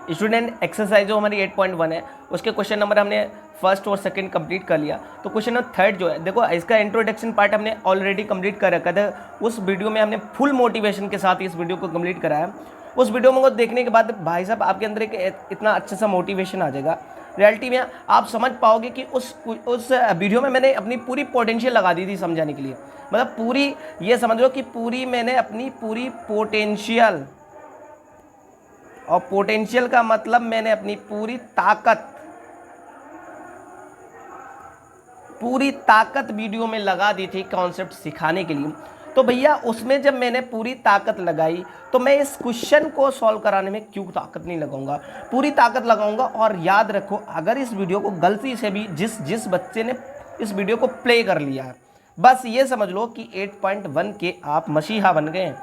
Student exercise जो हमारी 8.1 है उसके क्वेश्चन नंबर हमने फर्स्ट और सेकंड कंप्लीट कर लिया। तो क्वेश्चन नंबर थर्ड जो है, देखो इसका इंट्रोडक्शन पार्ट हमने ऑलरेडी कंप्लीट कर रखा था। उस वीडियो में हमने फुल मोटिवेशन के साथ इस वीडियो को कंप्लीट कराया। उस वीडियो में देखने के बाद भाई साहब आपके अंदर एक इतना अच्छा सा मोटिवेशन आ जाएगा, रियलिटी में आप समझ पाओगे कि उस वीडियो में मैंने अपनी पूरी पोटेंशियल लगा दी थी समझाने के लिए। मतलब पूरी, ये समझ लो कि पूरी मैंने अपनी पूरी पोटेंशियल, और पोटेंशियल का मतलब मैंने अपनी पूरी ताकत वीडियो में लगा दी थी कॉन्सेप्ट सिखाने के लिए। तो भैया उसमें जब मैंने पूरी ताकत लगाई तो मैं इस क्वेश्चन को सॉल्व कराने में क्यों ताकत नहीं लगाऊंगा, पूरी ताकत लगाऊंगा। और याद रखो, अगर इस वीडियो को गलती से भी जिस बच्चे ने इस वीडियो को प्ले कर लिया है, बस ये समझ लो कि 8.1 के आप मसीहा बन गए।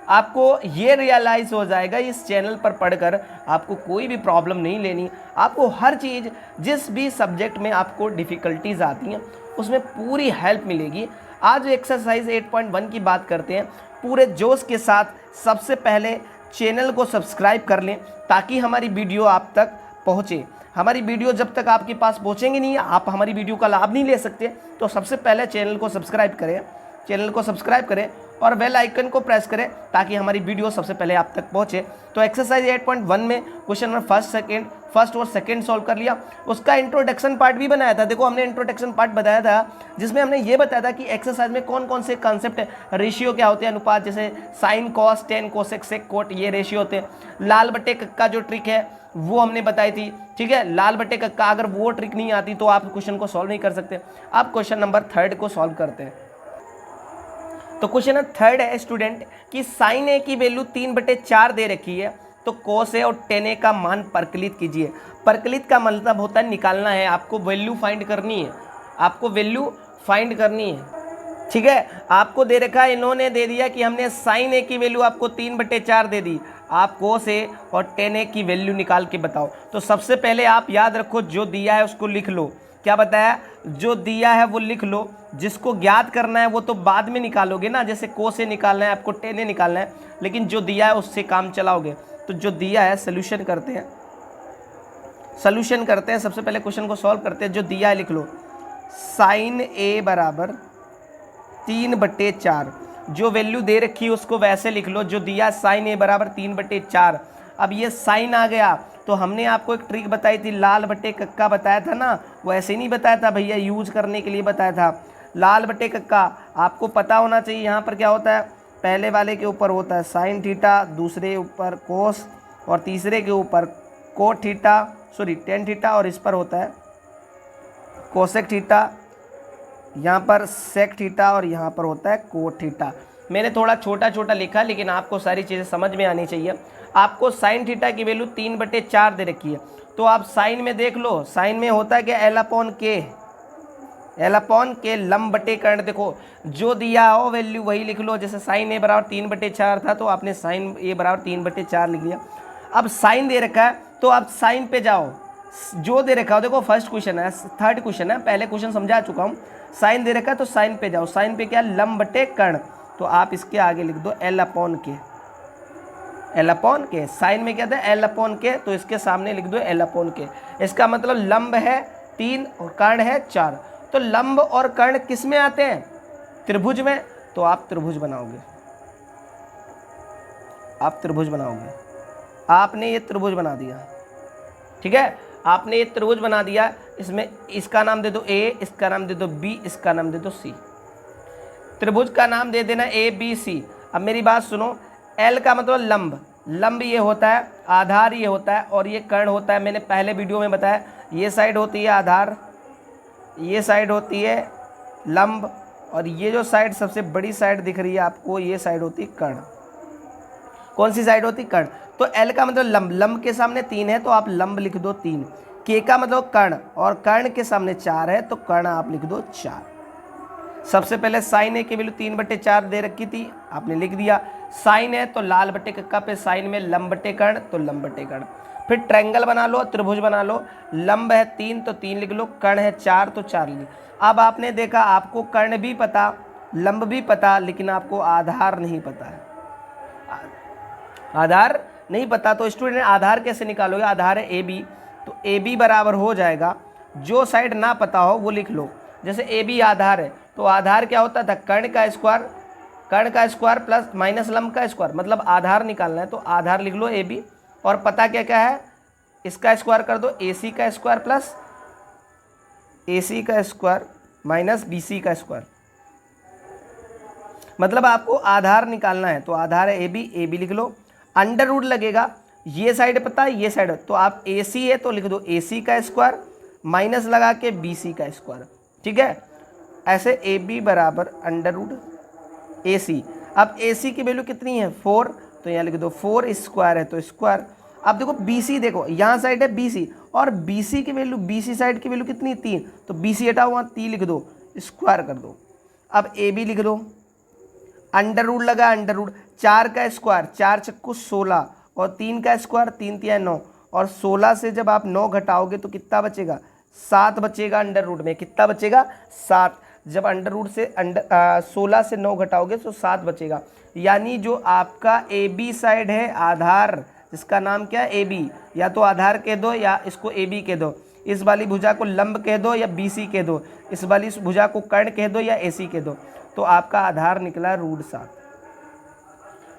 आपको ये रियलाइज़ हो जाएगा इस चैनल पर पढ़कर, आपको कोई भी प्रॉब्लम नहीं लेनी। आपको हर चीज़, जिस भी सब्जेक्ट में आपको डिफ़िकल्टीज आती हैं उसमें पूरी हेल्प मिलेगी। आज एक्सरसाइज 8.1 की बात करते हैं पूरे जोश के साथ। सबसे पहले चैनल को सब्सक्राइब कर लें ताकि हमारी वीडियो आप तक पहुँचे। हमारी वीडियो जब तक आपके पास पहुँचेंगे नहीं, आप हमारी वीडियो का लाभ नहीं ले सकते। तो सबसे पहले चैनल को सब्सक्राइब करें और बेल आइकन को प्रेस करें ताकि हमारी वीडियो सबसे पहले आप तक पहुंचे। तो एक्सरसाइज 8.1 में क्वेश्चन नंबर फर्स्ट और सेकंड सॉल्व कर लिया। उसका इंट्रोडक्शन पार्ट भी बनाया था। देखो हमने इंट्रोडक्शन पार्ट बताया था जिसमें हमने ये बताया था कि एक्सरसाइज में कौन कौन से कॉन्सेप्ट, रेशियो क्या होते हैं, अनुपात, जैसे sign, cos, tan, cosec, sec, cot, ये रेशियो होते हैं। लाल बटे कक्का जो ट्रिक है वो हमने बताई थी, ठीक है। लाल बटे कक्का, अगर वो ट्रिक नहीं आती तो आप क्वेश्चन को सॉल्व नहीं कर सकते। अब क्वेश्चन नंबर थर्ड को सॉल्व करते हैं। तो क्वेश्चन नंबर थर्ड है स्टूडेंट कि साइन ए की वैल्यू 3/4 दे रखी है, तो कोस ए और टेन ए का मान परकलित कीजिए। परकलित का मतलब होता है निकालना है, आपको वैल्यू फाइंड करनी है, ठीक है। आपको दे रखा है, इन्होंने दे दिया कि हमने साइन ए की वैल्यू आपको 3/4 दे दी, आप कोस ए और टेन ए की वैल्यू निकाल के बताओ। तो सबसे पहले आप याद रखो, जो दिया है उसको लिख लो। क्या बताया? जो दिया है वो लिख लो, जिसको ज्ञात करना है वो तो बाद में निकालोगे ना, जैसे कोस ए निकालना है आपको, टेन ए निकालना है, लेकिन जो दिया है उससे काम चलाओगे। तो जो दिया है सोल्यूशन करते हैं। सबसे पहले क्वेश्चन को सॉल्व करते हैं। जो दिया है लिख लो, साइन ए बराबर 3/4। जो वैल्यू दे रखी है उसको वैसे लिख लो, जो दिया साइन ए बराबर 3/4। अब ये साइन आ गया तो हमने आपको एक ट्रिक बताई थी, लाल बटे कक्का बताया था ना, वो ऐसे नहीं बताया था भैया, यूज करने के लिए बताया था। लाल बटे कक्का आपको पता होना चाहिए। यहाँ पर क्या होता है, पहले वाले के ऊपर होता है साइन थीटा, दूसरे ऊपर कोस, और तीसरे के ऊपर cot theta, sorry tan theta, और इस पर होता है कोसेक थीटा, यहाँ पर सेक थीटा, और यहाँ पर होता है कोट थीटा। मैंने थोड़ा छोटा छोटा लिखा, लेकिन आपको सारी चीज़ें समझ में आनी चाहिए। आपको साइन थीटा की वैल्यू 3/4 दे रखी है, तो आप साइन में देख लो, साइन में होता है कि एल अपॉन के लंब बटे कर्ण। देखो जो दिया हो वैल्यू वही लिख लो, जैसे साइन ए बराबर 3/4 था तो आपने साइन ए बराबर 3/4 लिख लिया। अब साइन दे रखा है तो आप साइन पे जाओ, जो दे रखा हो, देखो फर्स्ट क्वेश्चन है, थर्ड क्वेश्चन है, पहले क्वेश्चन समझा चुका हूँ। साइन दे रखा है तो साइन पे जाओ, साइन पे क्या, लंब बटे कर्ण, तो आप इसके आगे लिख दो एल अपॉन के। साइन में क्या था, एल अपॉन के, तो इसके सामने लिख दो एल अपॉन के। इसका मतलब लंब है 3 और कर्ण है 4। तो लंब और कर्ण किस में आते हैं, त्रिभुज में, तो आप त्रिभुज बनाओगे। आपने ये त्रिभुज बना दिया, ठीक है, आपने ये त्रिभुज बना दिया। इसमें इसका नाम दे दो ए, इसका नाम दे दो बी, इसका नाम दे दो सी। त्रिभुज का नाम दे देना ए बी सी। अब मेरी बात सुनो, एल का मतलब लंब ये होता है, आधार ये होता है, और ये कर्ण होता है। मैंने पहले वीडियो में बताया, ये साइड होती है आधार, ये साइड होती है लंब, और ये जो साइड सबसे बड़ी साइड दिख रही है आपको, ये साइड होती है कर्ण। कौन सी साइड होती है, कर्ण। तो एल का मतलब लंब के सामने 3 है तो आप लंब लिख दो 3। के का मतलब कर्ण, और कर्ण के सामने 4 है तो कर्ण आप लिख दो 4। सबसे पहले साइन ए की वैल्यू 3/4 दे रखी थी, आपने लिख दिया। साइन है तो लाल बटे कक्का पे साइन में लंब बटे कर्ण, तो लंब बटे कर्ण। फिर ट्रायंगल बना लो, त्रिभुज बना लो। लंब है 3 तो 3 लिख लो, कर्ण है 4 तो 4 लिख। अब आपने देखा, आपको कर्ण भी पता, लंब भी पता, लेकिन आपको आधार नहीं पता है। आधार नहीं पता तो स्टूडेंट आधार कैसे निकालोगे, आधार है ए बी, तो ए बी बराबर हो जाएगा, जो साइड ना पता हो वो लिख लो। जैसे ए बी आधार है तो आधार क्या होता था, कर्ण का स्क्वायर प्लस माइनस लंब का स्क्वायर, मतलब आधार निकालना है तो आधार लिख लो ए बी, और पता क्या क्या है, इसका स्क्वायर कर दो, ए सी का स्क्वायर प्लस ए सी का स्क्वायर माइनस बी सी का स्क्वायर, मतलब आपको आधार निकालना है तो आधार है ए बी लिख लो। अंडर रूट लगेगा, ये साइड पता है ये साइड, तो आप ए सी है तो लिख दो ए सी का स्क्वायर माइनस लगा के बी सी का स्क्वायर, ठीक है। ऐसे ए बी बराबर अंडर रूट ए सी। अब ए सी की वैल्यू कितनी है 4, तो यहाँ लिख दो 4 स्क्वायर है तो स्क्वायर। अब देखो बी सी, देखो यहाँ साइड है बी सी, और बी सी की वैल्यू, बी सी साइड की वैल्यू कितनी 3, तो बी सी हटाओ वहाँ 3 लिख दो, स्क्वायर कर दो। अब ए बी लिख दो, अंडर रूट लगा, अंडर रूट 4 का स्क्वायर 4 चक्कू 16 और 3 का स्क्वायर 3 तिया 9, और 16 से जब आप 9 घटाओगे तो कितना बचेगा 7 बचेगा, अंडर रूट में कितना बचेगा 7। जब अंडर रूट से 16 से 9 घटाओगे तो 7 बचेगा, यानी जो आपका ए बी साइड है आधार, जिसका नाम क्या है ए बी, या तो आधार कह दो या इसको ए बी कह दो, इस वाली भुजा को लंब कह दो या बी सी कह दो, इस वाली भुजा को कर्ण कह दो या ए सी कह दो, तो आपका आधार निकला √7,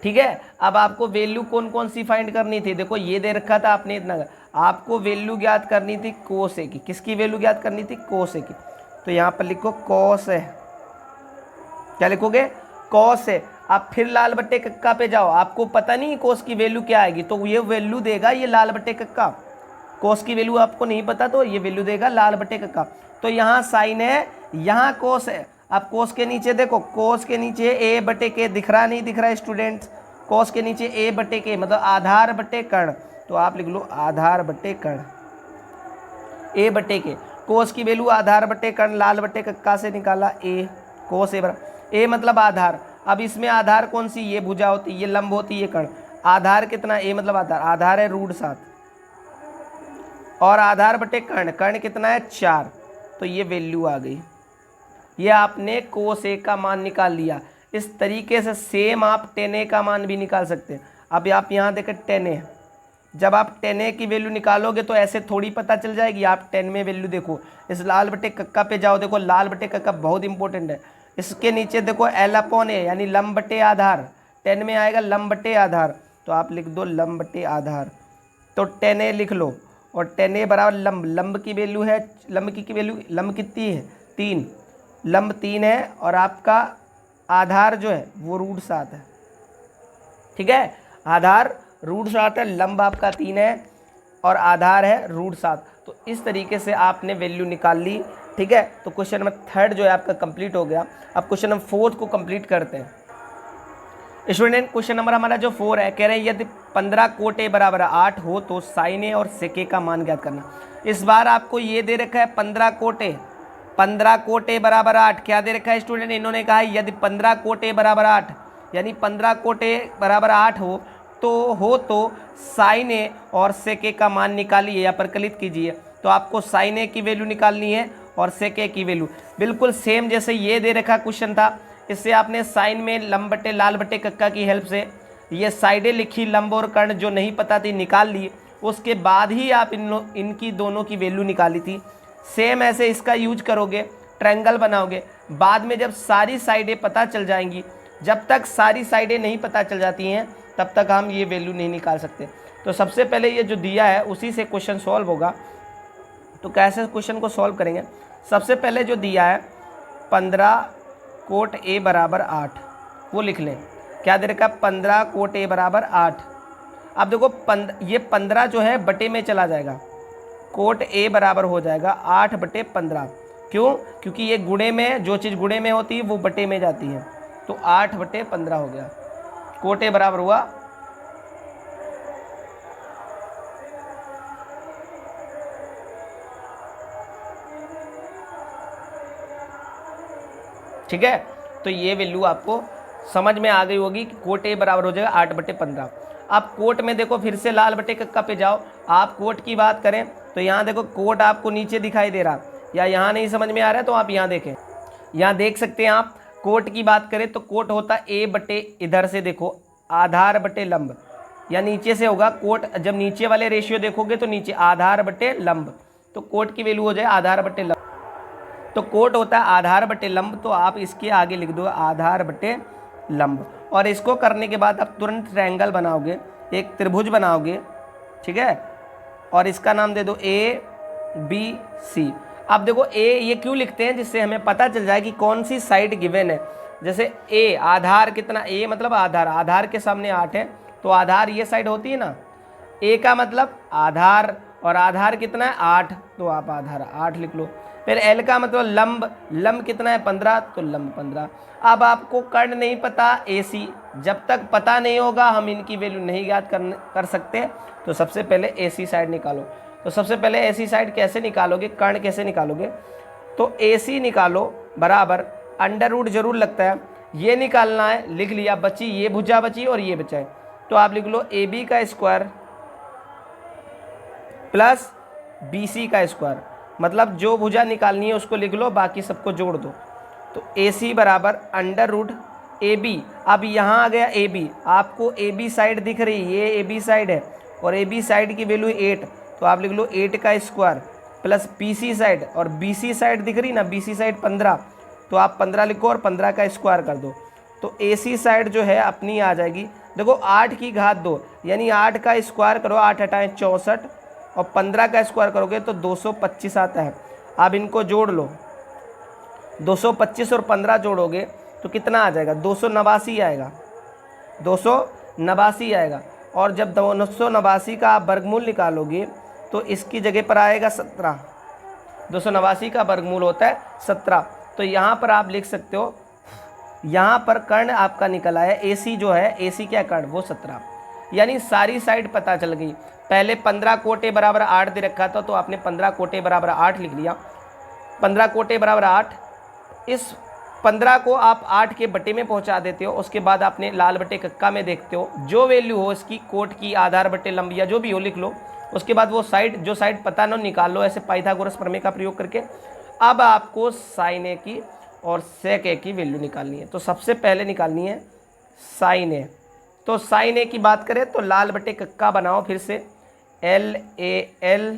ठीक है। अब आपको वैल्यू कौन कौन सी फाइंड करनी थी, देखो ये दे रखा था आपने इतना, आपको वैल्यू ज्ञात करनी थी कोस ए की, किसकी वैल्यू ज्ञात करनी थी कोस ए की, तो यहाँ पर लिखो कॉस है, क्या लिखोगे कॉस है। आप फिर लाल बट्टे कक्का पे जाओ, आपको पता नहीं कोस की वैल्यू क्या आएगी, तो ये वैल्यू देगा ये लाल बट्टे कक्का, कोस की वैल्यू आपको नहीं पता तो ये वैल्यू देगा लाल बट्टे कक्का। तो यहाँ साइन है, यहाँ कोस है, आप कोस के नीचे देखो, कोस के नीचे ए बटे के दिख रहा नहीं दिख रहा है स्टूडेंट्स, कोस के नीचे ए बटे के मतलब आधार बटे कर्ण, तो आप लिख लो आधार बटे कर्ण, ए बटे के, कोस की वैल्यू आधार बटे कर्ण लाल बटे कक्का से निकाला ए, कोस ए बराबर ए मतलब आधार। अब इसमें आधार कौन सी, ये भुजा होती, ये लंब होती, ये कर्ण, आधार कितना ए मतलब आधार, आधार है √7 और आधार बटे कर्ण, कर्ण कितना है 4, तो ये वैल्यू आ गई, ये आपने कोस ए का मान निकाल लिया। इस तरीके से सेम आप tan a का मान भी निकाल सकते हैं। अब आप यहाँ देखें tan a, जब आप tan a की वैल्यू निकालोगे तो ऐसे थोड़ी पता चल जाएगी, आप 10 में वैल्यू देखो, इस लाल बटे कक्का पे जाओ, देखो लाल बटे कक्का बहुत इंपॉर्टेंट है, इसके नीचे देखो L/A यानी लंब बटे आधार, 10 में आएगा लंब बटे आधार, तो आप लिख दो लंब बटे आधार, तो tan a लिख लो, और tan a बराबर लंब, लंब की वैल्यू है, लंब की वैल्यू, लंब कितनी है 3, लंब 3 है, और आपका आधार जो है वो √7 है, ठीक है, आधार √7 है, लंब आपका 3 है और आधार है √7। तो इस तरीके से आपने वैल्यू निकाल ली, ठीक है। तो क्वेश्चन नंबर 3 जो है आपका कंप्लीट हो गया। अब क्वेश्चन नंबर 4 को कंप्लीट करते हैं स्टूडेंट। क्वेश्चन नंबर हमारा जो 4 है, कह रहे हैं यदि 15 कोट ए बराबर 8 हो तो साइन ए और सेक ए का मान ज्ञात करना। इस बार आपको ये दे रखा है 15 कोट ए बराबर 8, क्या दे रखा है स्टूडेंट, इन्होंने कहा है यदि 15 कोट ए बराबर 8 यानी 15 कोट ए बराबर 8 हो तो साइन ए और सेक ए का मान निकालिए या प्रकलित कीजिए। तो आपको साइन ए की वैल्यू निकालनी है और सेक ए की वैल्यू, बिल्कुल सेम जैसे ये दे रखा क्वेश्चन था, इससे आपने साइन में लंब बटे लाल बटे कक्का की हेल्प से ये साइडें लिखी, लंब और कर्ण जो नहीं पता थी निकाल ली, उसके बाद ही आप इनकी दोनों की वैल्यू निकाली थी। सेम ऐसे इसका यूज करोगे, ट्रायंगल बनाओगे, बाद में जब सारी साइडें पता चल जाएंगी, जब तक सारी साइडें नहीं पता चल जाती हैं तब तक हम ये वैल्यू नहीं निकाल सकते। तो सबसे पहले ये जो दिया है उसी से क्वेश्चन सॉल्व होगा। तो कैसे क्वेश्चन को सॉल्व करेंगे, सबसे पहले जो दिया है 15 कोट ए बराबर 8 वो लिख लें। क्या दे रखा है 15 कोट ए बराबर 8। अब देखो ये 15 जो है बटे में चला जाएगा, कोट ए बराबर हो जाएगा 8 बटे 15। क्यों, क्योंकि ये गुणे में, जो चीज़ गुणे में होती है वो बटे में जाती है, तो 8 बटे 15 हो गया। कोट ए बराबर हुआ ठीक है। तो ये वैल्यू आपको समझ में आ गई होगी कि कोट ए बराबर हो जाएगा 8 बटे 15। आप कोट में देखो, फिर से लाल बटे कक्का पे जाओ, आप कोट की बात करें तो यहाँ देखो कोट आपको नीचे दिखाई दे रहा, या यहाँ नहीं समझ में आ रहा है तो आप यहाँ देखें, यहाँ देख सकते हैं आप। कोट की बात करें तो कोट होता ए बटे, इधर से देखो आधार बटे लंब, या नीचे से होगा कोट, जब नीचे वाले रेशियो देखोगे तो नीचे आधार बटे लंब, तो कोट की वैल्यू हो जाए आधार बटे लंब। तो कोट होता है आधार बटे लंब, तो आप इसके आगे लिख दो आधार बटे लंब। और इसको करने के बाद आप तुरंत ट्रायंगल बनाओगे, एक त्रिभुज बनाओगे, ठीक है, और इसका नाम दे दो ए बी सी। अब देखो ए ये क्यों लिखते हैं, जिससे हमें पता चल जाए कि कौन सी साइड गिवन है। जैसे ए आधार कितना, ए मतलब आधार, आधार के सामने 8 है, तो आधार ये साइड होती है ना, ए का मतलब आधार, और आधार कितना है 8, तो आप आधार 8 लिख लो। फिर एल का मतलब लंब, लंब कितना है 15, तो लंब 15। अब आपको कर्ण नहीं पता ए सी, जब तक पता नहीं होगा हम इनकी वैल्यू नहीं ज्ञात कर सकते। तो सबसे पहले ए सी साइड निकालो। तो सबसे पहले ए सी साइड कैसे निकालोगे, कर्ण कैसे निकालोगे, तो ए सी निकालो बराबर अंडर रूट जरूर लगता है, ये निकालना है, लिख लिया, बची ये भुजा बची और ये बचा है, तो आप लिख लो ए बी का स्क्वायर प्लस बी सी का स्क्वायर, मतलब जो भुजा निकालनी है उसको लिख लो, बाकी सबको जोड़ दो। तो ए सी बराबर अंडर रूट ए बी। अब यहाँ आ गया ए बी, आपको ए बी साइड दिख रही है, ये ए बी साइड है, और ए बी साइड की वैल्यू 8, तो आप लिख लो 8 का square plus B C side, और बी सी साइड दिख रही ना, बी सी साइड 15, तो आप 15 लिखो और 15 का स्क्वायर कर दो। तो ए सी साइड जो है अपनी आ जाएगी, देखो 8 की घात 2, यानी 8 का स्क्वायर करो, 8 हटाएं 64, और 15 का स्क्वायर करोगे तो 225 आता है। अब इनको जोड़ लो, 225 और 15 जोड़ोगे तो कितना आ जाएगा, 289 आएगा, 289 आएगा। और जब 289 का आप वर्गमूल निकालोगे तो इसकी जगह पर आएगा 17, 289 का वर्गमूल होता है 17। तो यहाँ पर आप लिख सकते हो, यहाँ पर कर्ण आपका निकल आया, ए सी जो है, ए सी क्या कर्ण, वो 17, यानी सारी साइड पता चल गई। पहले 15 कोटे बराबर 8 दे रखा था, तो आपने 15 कोटे बराबर 8 लिख लिया, 15 कोटे बराबर 8। इस 15 को आप 8 के बटे में पहुंचा देते हो, उसके बाद आपने लाल बटे कक्का में देखते हो, जो वैल्यू हो इसकी कोट की, आधार बटे लंब या जो भी हो लिख लो। उसके बाद वो साइड, जो साइड पता ना निकाल लो ऐसे पाइथागोरस प्रमेय का प्रयोग करके। अब आपको साइन ए की और सेक ए की वैल्यू निकालनी है। तो सबसे पहले निकालनी है साइन ए। तो साइन ए की बात करें तो लाल बटे कक्का बनाओ, फिर से एल ए एल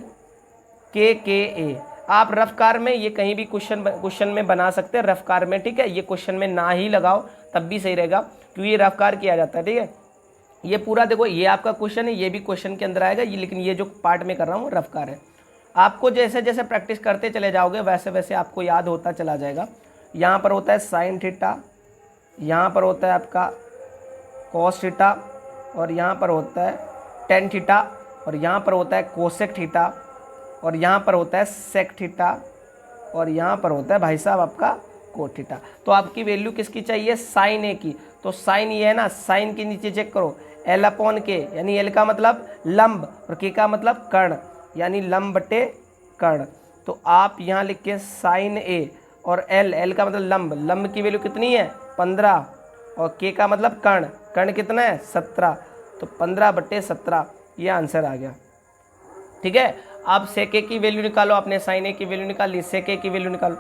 के ए। आप रफकार में ये कहीं भी क्वेश्चन में बना सकते हैं, रफकार में, ठीक है, ये क्वेश्चन में ना ही लगाओ तब भी सही रहेगा, क्योंकि ये रफकार किया जाता है, ठीक है। ये पूरा देखो, ये आपका क्वेश्चन है, ये भी क्वेश्चन के अंदर आएगा ये, लेकिन ये जो पार्ट में कर रहा हूँ रफकार है। आपको जैसे जैसे प्रैक्टिस करते चले जाओगे वैसे वैसे आपको याद होता चला जाएगा। यहाँ पर होता है साइन थीटा, यहाँ पर होता है आपका कॉस थीटा, और यहाँ पर होता है टेन थीटा, और यहाँ पर होता है कोसेक थीटा, और यहाँ पर होता है सेक थीटा, और यहाँ पर होता है भाई साहब आपका कोट थीटा। तो आपकी वैल्यू किसकी चाहिए, साइन ए की। तो साइन ये है ना, साइन के नीचे चेक करो, एल अपॉन के, यानी एल का मतलब लंब और के का मतलब कर्ण, यानी लंब बटे कर्ण। तो आप यहाँ लिख के साइन ए और एल, एल का मतलब लंब, लंब की वैल्यू कितनी है 15, और के का मतलब कर्ण, कर्ण कितना है 17, तो 15 बटे 17 ये आंसर आ गया, ठीक है। अब सेक ए की वैल्यू निकालो, आपने साइन ए की वैल्यू निकाल ली, सेक ए की वैल्यू निकालो।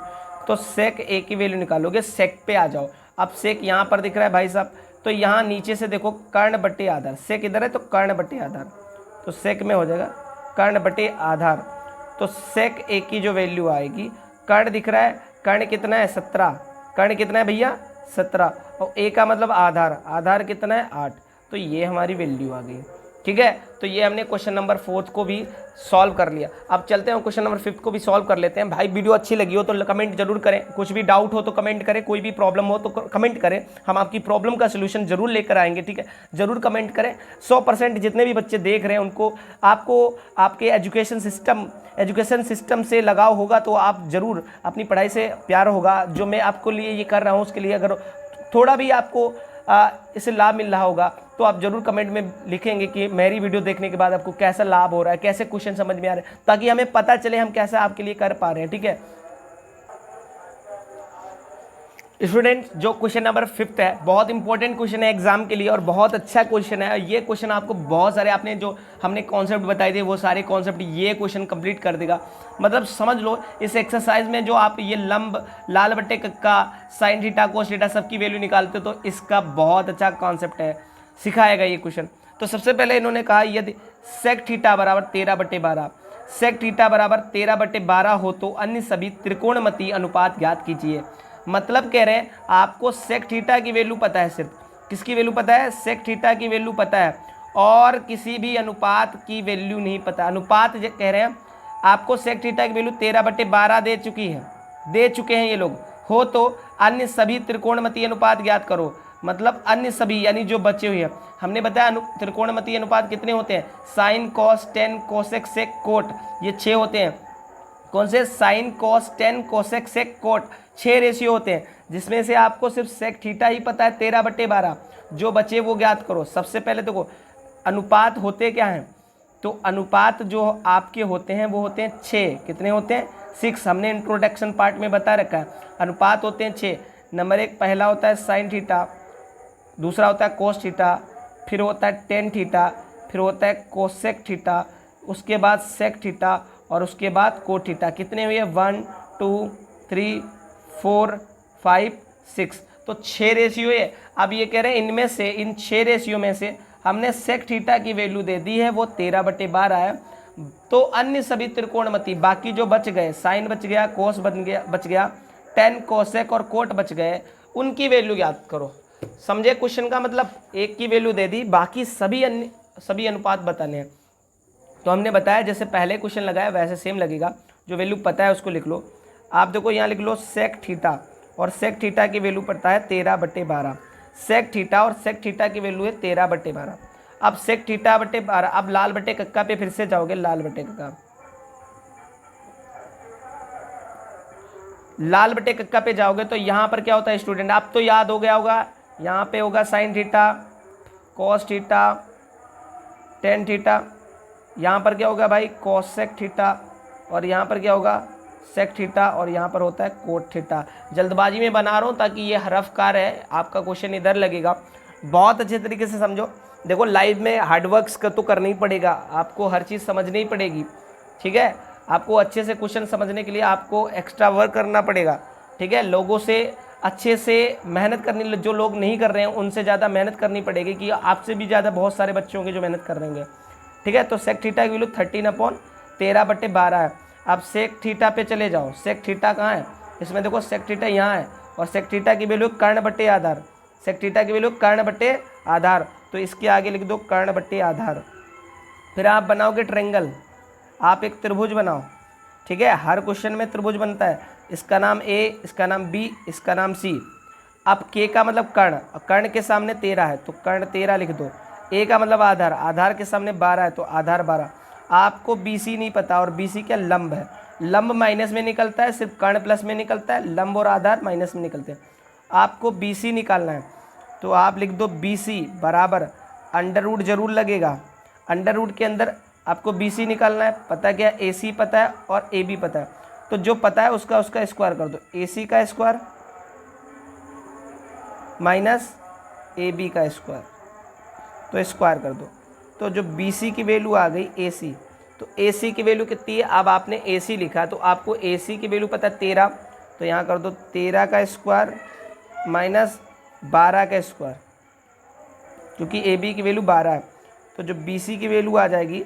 तो सेक ए की वैल्यू निकालोगे, सेक पे आ जाओ। अब सेक यहाँ पर दिख रहा है भाई साहब, तो यहाँ नीचे से देखो कर्ण बटे आधार, सेक इधर है तो कर्ण बटे आधार, तो सेक में हो जाएगा कर्ण बटे आधार। तो सेक ए की जो वैल्यू आएगी, कर्ण दिख रहा है, कर्ण कितना है 17, कर्ण कितना है भैया 17, और ए का मतलब आधार, आधार कितना है 8, तो ये हमारी वैल्यू आ गई, ठीक है। तो ये हमने क्वेश्चन नंबर 4 को भी सॉल्व कर लिया। अब चलते हैं क्वेश्चन नंबर 5 को भी सॉल्व कर लेते हैं। भाई वीडियो अच्छी लगी हो तो कमेंट जरूर करें, कुछ भी डाउट हो तो कमेंट करें, कोई भी प्रॉब्लम हो तो कमेंट करें, हम आपकी प्रॉब्लम का सोल्यूशन जरूर लेकर आएंगे, ठीक है। जरूर कमेंट करें। 100% जितने भी बच्चे देख रहे हैं उनको, आपको आपके एजुकेशन सिस्टम से लगाव होगा, तो आप जरूर अपनी पढ़ाई से प्यार होगा, जो मैं आपको लिए ये कर रहा हूँ उसके लिए अगर थोड़ा भी आपको इससे लाभ मिल रहा होगा तो आप जरूर कमेंट में लिखेंगे कि मेरी वीडियो देखने के बाद आपको कैसा लाभ हो रहा है, कैसे क्वेश्चन समझ में आ रहे हैं, ताकि हमें पता चले हम कैसा आपके लिए कर पा रहे हैं, ठीक है। स्टूडेंट, जो क्वेश्चन नंबर 5 है बहुत इंपॉर्टेंट क्वेश्चन है एग्जाम के लिए और बहुत अच्छा क्वेश्चन है। ये क्वेश्चन आपको बहुत सारे, आपने जो हमने कॉन्सेप्ट बताए थे वो सारे कॉन्सेप्ट ये क्वेश्चन कंप्लीट कर देगा। मतलब समझ लो इस एक्सरसाइज में जो आप ये लंब, लाल बट्टे कक्का, साइन थीटा, कोस थीटा सबकी वैल्यू निकालते हो, तो इसका बहुत अच्छा कॉन्सेप्ट है, सिखाएगा ये क्वेश्चन। तो सबसे पहले इन्होंने कहा यदि सेक थीटा बराबर 13/12, सेक थीटा बराबर 13/12 हो तो अन्य सभी त्रिकोणमितीय अनुपात ज्ञात कीजिए। मतलब कह रहे हैं आपको सेक थीटा की वैल्यू पता है, सिर्फ किसकी वैल्यू पता है, सेक थीटा की वैल्यू पता है, और किसी भी अनुपात की वैल्यू नहीं पता। अनुपात कह रहे हैं आपको सेक थीटा की वैल्यू 13/12 दे चुके हैं ये लोग, हो तो अन्य सभी त्रिकोणमितीय अनुपात ज्ञात करो। मतलब अन्य सभी यानी जो बचे हुए हैं, हमने बताया त्रिकोणमितीय अनुपात कितने होते हैं, sine cos tan cosec sec cot, ये 6 होते हैं। कौन से, sine cos tan cosec sec cot, 6 ratio होते हैं, जिसमें से आपको सिर्फ सेक थीटा ही पता है 13/12, जो बचे वो ज्ञात करो। सबसे पहले देखो अनुपात होते क्या हैं, तो अनुपात जो आपके होते हैं वो होते हैं 6, कितने होते हैं, 6, हमने इंट्रोडक्शन पार्ट में बता रखा है। अनुपात होते हैं 6। नंबर 1 पहला होता है साइन थीटा, दूसरा होता है कोस थीटा, फिर होता है टेन थीटा, फिर होता है कोसेक थीटा, उसके बाद सेक थीटा, और उसके बाद कोट थीटा। कितने हुए, 1 2 3 4 5 6, तो 6 रेशियो है। अब ये कह रहे हैं इनमें से, इन 6 रेशियो में से हमने सेक थीटा की वैल्यू दे दी है, वो 13/12 है। तो अन्य सभी त्रिकोणमिति, बाकी जो बच गए, साइन बच गया, कोस बच गया, टेन कोसेक और कोट बच गए, उनकी वैल्यू याद करो। समझे क्वेश्चन का मतलब, एक की वैल्यू दे दी, बाकी सभी अनुपात बताने हैं। तो हमने बताया जैसे पहले क्वेश्चन लगाया वैसे सेम लगेगा, जो वैल्यू पता है उसको लिख लो। आप देखो यहाँ लिख लो सेक थीटा, और सेक थीटा की वैल्यू पड़ता है 13/12, सेक थीटा और सेक थीटा की वैल्यू है 13/12। अब सेक थीटा/12, अब लाल बटे कक्का पे फिर से जाओगे, लाल बटे कक्का पे जाओगे तो यहाँ पर क्या होता है स्टूडेंट, आप तो याद हो गया होगा, यहाँ पे होगा sine theta, cos theta, tan theta, यहाँ पर क्या होगा भाई कोसेक थीटा, और यहाँ पर क्या होगा सेक थीटा, और यहाँ पर होता है कोट थीटा। जल्दबाजी में बना रहा हूँ ताकि ये हरफ कार है, आपका क्वेश्चन इधर लगेगा। बहुत अच्छे तरीके से समझो। देखो लाइव में हार्डवर्क्स तो करना ही पड़ेगा, आपको हर चीज़ समझनी ही पड़ेगी, ठीक है। आपको अच्छे से क्वेश्चन समझने के लिए आपको एक्स्ट्रा वर्क करना पड़ेगा, ठीक है। लोगों से अच्छे से मेहनत करनी, जो लोग नहीं कर रहे हैं उनसे ज़्यादा मेहनत करनी पड़ेगी, कि आपसे भी ज़्यादा बहुत सारे बच्चे होंगे जो मेहनत कर रहे हैं, ठीक है। तो सेक थीटा की वैल्यू 13/13/12 है। अब सेक थीटा पे चले जाओ, सेक थीटा कहाँ है, इसमें देखो सेक थीटा यहाँ है, और सेक थीटा की वैल्यू कर्ण बटे आधार, सेक थीटा की वैल्यू कर्ण बटे आधार, तो इसके आगे लिख दो कर्ण बटे आधार। फिर आप बनाओगे ट्रायंगल, आप एक त्रिभुज बनाओ, ठीक है। हर क्वेश्चन में त्रिभुज बनता है, इसका नाम ए, इसका नाम बी, इसका नाम सी। अब के का मतलब कर्ण, कर्ण के सामने 13 है तो कर्ण 13 लिख दो। ए का मतलब आधार, आधार के सामने 12 है तो आधार 12। आपको BC नहीं पता, और BC क्या लंब है, लंब माइनस में निकलता है, सिर्फ कर्ण प्लस में निकलता है, लंब और आधार माइनस में निकलते हैं। आपको BC निकालना है, तो आप लिख दो BC बराबर, अंडर रूट जरूर लगेगा, अंडर रूट के अंदर आपको BC निकालना है। पता क्या है, AC पता है और AB पता है, तो जो पता है उसका स्क्वायर कर दो, AC का स्क्वायर माइनस AB का स्क्वायर, तो स्क्वायर कर दो। तो जो BC की वैल्यू आ गई AC, तो AC की वैल्यू कितनी है, अब आपने AC लिखा तो आपको AC की वैल्यू पता है 13, तो यहाँ कर दो 13 का स्क्वायर माइनस 12 का स्क्वायर, क्योंकि AB की वैल्यू 12 है। तो जो BC की वैल्यू आ जाएगी,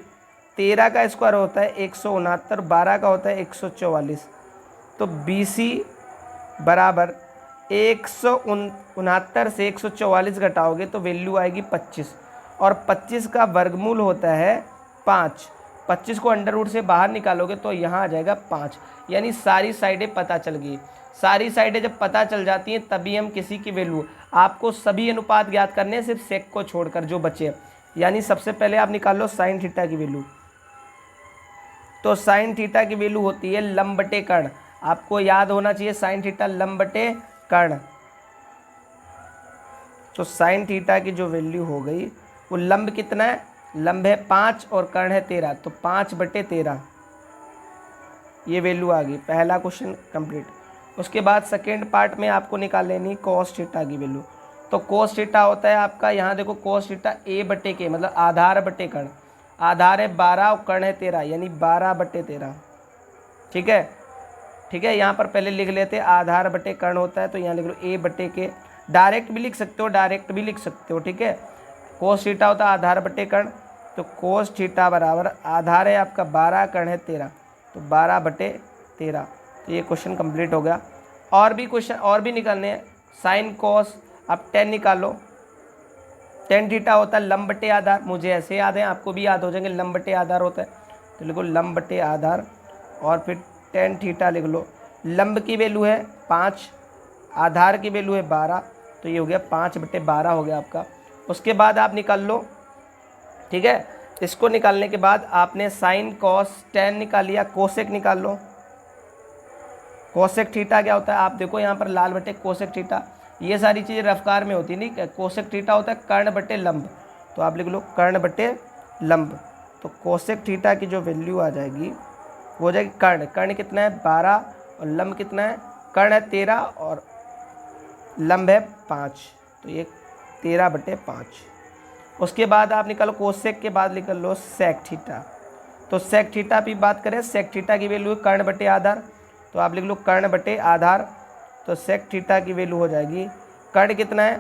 13 का स्क्वायर होता है 169, 12 का होता है 144, तो BC बराबर 169 से 144 घटाओगे तो वैल्यू आएगी 25, और 25 का वर्गमूल होता है 5। 25 को अंडर रूट से बाहर निकालोगे तो यहाँ आ जाएगा 5, यानी सारी साइडें पता चल गई। सारी साइडें जब पता चल जाती हैं तभी हम किसी की वैल्यू, आपको सभी अनुपात ज्ञात करने हैं सिर्फ सेक को छोड़कर जो बचे। यानी सबसे पहले आप निकाल लो साइन थीटा की वैल्यू, तो साइन थीटा की वैल्यू होती है लंब बटे कर्ण, आपको याद होना चाहिए साइन थीटा लंब बटे कर्ण। तो साइन थीटा की जो वैल्यू हो गई, वो लंब कितना है, लंब है 5 और कर्ण है 13, तो 5/13 ये वैल्यू आ गई। पहला क्वेश्चन कंप्लीट। उसके बाद सेकेंड पार्ट में आपको निकाल लेनी कॉस थीटा की वैल्यू। तो कॉस थीटा होता है आपका, यहाँ देखो कॉस थीटा A/K मतलब आधार बटे कर्ण, आधार है 12 और कर्ण है 13, यानी 12/13, ठीक है। ठीक है, यहाँ पर पहले लिख लेते आधार बटे कर्ण होता है, तो यहाँ लिख लो A/K, डायरेक्ट भी लिख सकते हो, डायरेक्ट भी लिख सकते हो, ठीक है। कोस थीटा होता है आधार बटे कर्ण, तो कोस थीटा बराबर आधार है आपका 12, कर्ण है 13, तो 12 बटे 13। तो ये क्वेश्चन कंप्लीट हो गया। और भी क्वेश्चन और भी निकालने हैं। साइन कोस, आप टेन निकाल लो। टेन थीटा होता है लंब बटे आधार, मुझे ऐसे याद है, आपको भी याद हो जाएंगे, लंब बटे आधार होता है, तो लिखो लंब बटे आधार, और फिर टेन थीटा लिख लो। लंब की वैल्यू है 5, आधार की वैल्यू है 12, तो ये हो गया 5 बटे 12 हो गया आपका। उसके बाद आप निकाल लो, ठीक है। इसको निकालने के बाद आपने साइन कॉस टेन निकाल लिया, कोसेक निकाल लो। कोसेक थीटा क्या होता है, आप देखो यहाँ पर लाल बटे कोसेक थीटा, ये सारी चीज़ें रफ्कार में होती नहीं। कोसेक थीटा होता है कर्ण बटे लंब, तो आप लिख लो कर्ण बटे लंब। तो कोसेक थीटा की जो वैल्यू आ जाएगी वो हो जाएगी कर्ण, कर्ण कितना है 12 और लंब कितना है, कर्ण है 13 और लंब है 5, तो ये 13 बटे 5। उसके बाद आप निकालो कोसेक के बाद निकल लो सेक थीटा। तो सेक थीटा की बात करें, सेक थीटा की वैल्यू है कर्ण बटे आधार, तो आप लिख लो कर्ण बटे आधार। तो सेक थीटा की वैल्यू हो जाएगी, कर्ण कितना है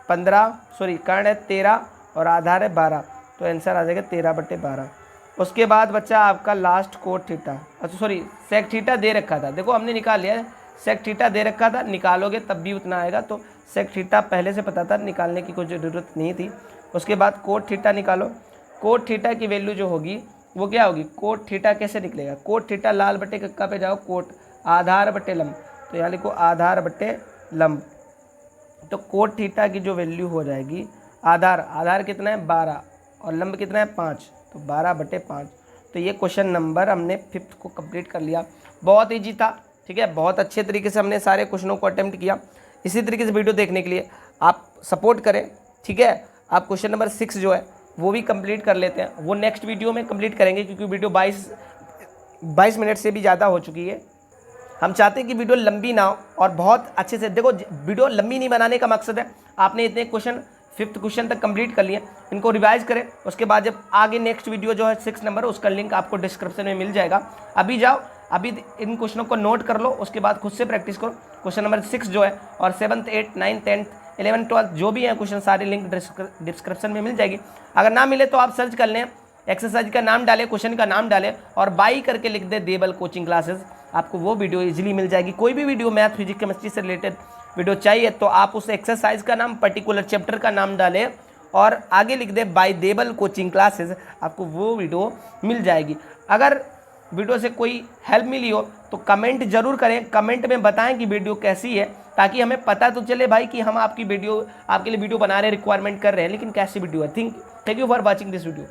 15, सॉरी कर्ण है 13 और आधार है 12, तो आंसर आ जाएगा 13 बटे 12। उसके बाद बच्चा आपका लास्ट कोट थीटा, अच्छा सॉरी सेक थीटा दे रखा था, देखो हमने निकाल लिया है, सेक थीटा दे रखा था, निकालोगे तब भी उतना आएगा, तो सेक थीटा पहले से पता था, निकालने की कोई ज़रूरत नहीं थी। उसके बाद कोट थीटा निकालो। कोट थीटा की वैल्यू जो होगी वो क्या होगी, कोट थीटा कैसे निकलेगा, कोट थीटा लाल बटे कक्का पे जाओ, कोट आधार बटे लंब, तो यहाँ लिखो आधार बटे लंब। तो कोट थीटा की जो वैल्यू हो जाएगी, आधार आधार कितना है 12 और लंब कितना है 5, तो 12 बटे 5। तो ये क्वेश्चन नंबर हमने 5th को कंप्लीट कर लिया। बहुत ईजी था, ठीक है, बहुत अच्छे तरीके से हमने सारे क्वेश्चनों को अटेम्प्ट किया। इसी तरीके से वीडियो देखने के लिए आप सपोर्ट करें, ठीक है। आप क्वेश्चन नंबर 6 जो है वो भी कंप्लीट कर लेते हैं, वो नेक्स्ट वीडियो में कंप्लीट करेंगे, क्योंकि वीडियो 22 मिनट से भी ज़्यादा हो चुकी है। हम चाहते हैं कि वीडियो लंबी ना हो और बहुत अच्छे से, देखो वीडियो लंबी नहीं बनाने का मकसद है, आपने इतने क्वेश्चन 5th क्वेश्चन तक कंप्लीट कर लिए, इनको रिवाइज करें। उसके बाद जब आगे नेक्स्ट वीडियो जो है 6 नंबर, उसका लिंक आपको डिस्क्रिप्शन में मिल जाएगा। अभी जाओ, अभी इन क्वेश्चनों को नोट कर लो, उसके बाद खुद से प्रैक्टिस करो। क्वेश्चन नंबर 6 जो है और 7th 8th 9th 10th 11th 12th जो भी है क्वेश्चन, सारे लिंक डिस्क्रिप्शन में मिल जाएगी। अगर ना मिले तो आप सर्च कर लें, एक्सरसाइज का नाम डालें, क्वेश्चन का नाम डालें और बाई करके लिख दे देबल कोचिंग क्लासेस, आपको वो वीडियो इजीली मिल जाएगी। कोई भी वीडियो मैथ फिजिक्स केमिस्ट्री से रिलेटेड वीडियो चाहिए तो आप उस एक्सरसाइज का नाम, पर्टिकुलर चैप्टर का नाम डालें और आगे लिख दे बाय देबल कोचिंग क्लासेस, आपको वो वीडियो मिल जाएगी। अगर वीडियो से कोई हेल्प मिली हो तो कमेंट जरूर करें, कमेंट में बताएं कि वीडियो कैसी है, ताकि हमें पता तो चले भाई कि हम आपकी वीडियो, आपके लिए वीडियो बना रहे हैं, रिक्वायरमेंट कर रहे हैं, लेकिन कैसी वीडियो है। Thank you for watching this video.